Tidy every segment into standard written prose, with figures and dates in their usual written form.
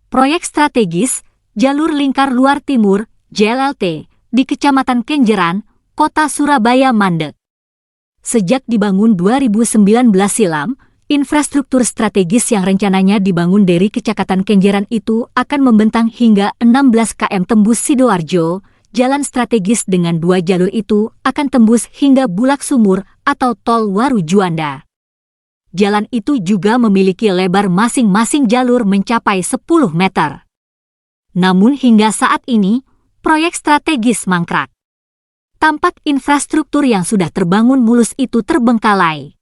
Proyek strategis Jalur Lingkar Luar Timur (JLLT) di Kecamatan Kenjeran, Kota Surabaya mandek. Sejak dibangun 2019 silam, infrastruktur strategis yang rencananya dibangun dari Kecamatan Kenjeran itu akan membentang hingga 16 km tembus Sidoarjo. Jalan strategis dengan 2 jalur itu akan tembus hingga Bulak Sumur atau Tol Waru Juanda. Jalan itu juga memiliki lebar masing-masing jalur mencapai 10 meter. Namun hingga saat ini, proyek strategis mangkrak. Tampak infrastruktur yang sudah terbangun mulus itu terbengkalai.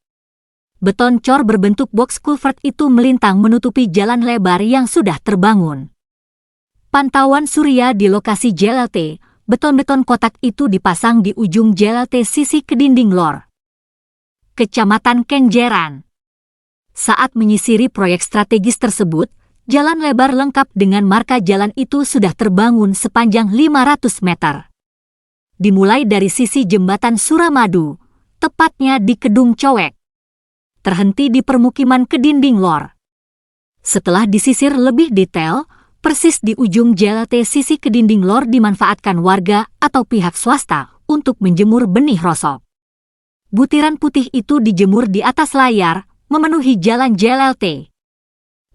Beton cor berbentuk box culvert itu melintang menutupi jalan lebar yang sudah terbangun. Pantauan surya di lokasi JLLT, beton-beton kotak itu dipasang di ujung JLLT sisi Kedinding Lor, Kecamatan Kenjeran. Saat menyisiri proyek strategis tersebut, jalan lebar lengkap dengan marka jalan itu sudah terbangun sepanjang 500 meter. Dimulai dari sisi Jembatan Suramadu, tepatnya di Kedung Cowek, terhenti di permukiman Kedinding Lor. Setelah disisir lebih detail, persis di ujung JLLT sisi Kedinding Lor dimanfaatkan warga atau pihak swasta untuk menjemur benih rosok. Butiran putih itu dijemur di atas layar, memenuhi jalan JLLT.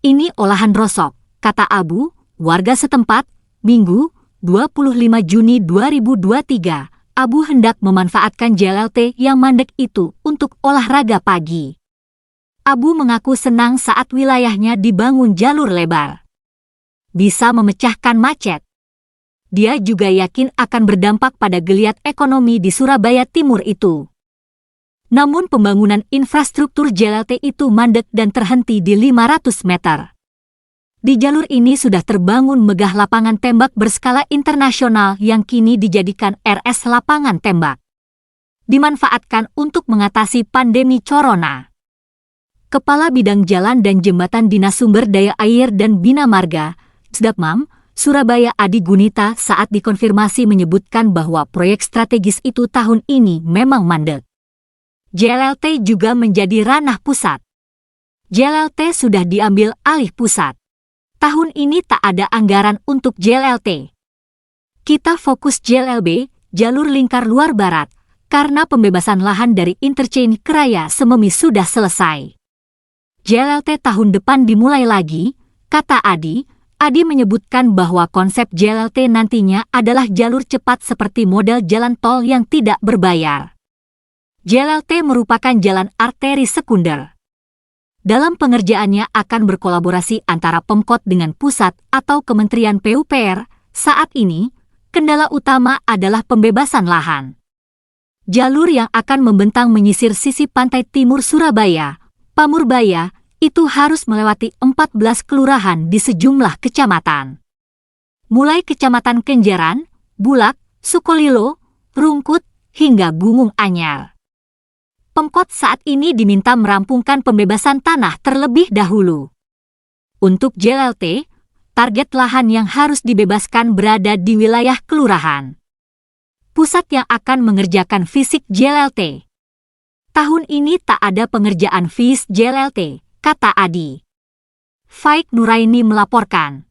Ini olahan rosok, kata Abu, warga setempat. Minggu, 25 Juni 2023, Abu hendak memanfaatkan JLLT yang mandek itu untuk olahraga pagi. Abu mengaku senang saat wilayahnya dibangun jalur lebar. Bisa memecahkan macet. Dia juga yakin akan berdampak pada geliat ekonomi di Surabaya Timur itu. Namun pembangunan infrastruktur JLLT itu mandek dan terhenti di 500 meter. Di jalur ini sudah terbangun megah lapangan tembak berskala internasional yang kini dijadikan RS lapangan tembak. Dimanfaatkan untuk mengatasi pandemi corona. Kepala Bidang Jalan dan Jembatan Dinas Sumber Daya Air dan Bina Marga, Sdapmam, Surabaya Adi Gunita saat dikonfirmasi menyebutkan bahwa proyek strategis itu tahun ini memang mandek. JLLT juga menjadi ranah pusat. JLLT sudah diambil alih pusat. Tahun ini tak ada anggaran untuk JLLT. Kita fokus JLLB, Jalur Lingkar Luar Barat, karena pembebasan lahan dari interchange Keraya Sememi sudah selesai. JLLT tahun depan dimulai lagi, kata Adi. Adi menyebutkan bahwa konsep JLLT nantinya adalah jalur cepat seperti model jalan tol yang tidak berbayar. JLLT merupakan jalan arteri sekunder. Dalam pengerjaannya akan berkolaborasi antara Pemkot dengan pusat atau Kementerian PUPR. Saat ini, kendala utama adalah pembebasan lahan. Jalur yang akan membentang menyisir sisi pantai timur Surabaya, Pamurbaya, itu harus melewati 14 kelurahan di sejumlah kecamatan. Mulai Kecamatan Kenjeran, Bulak, Sukolilo, Rungkut, hingga Gunung Anyar. Pemkot saat ini diminta merampungkan pembebasan tanah terlebih dahulu. Untuk JLLT, target lahan yang harus dibebaskan berada di wilayah kelurahan. Pusat yang akan mengerjakan fisik JLLT. Tahun ini tak ada pengerjaan FIS JLLT, kata Adi. Faik Nuraini melaporkan.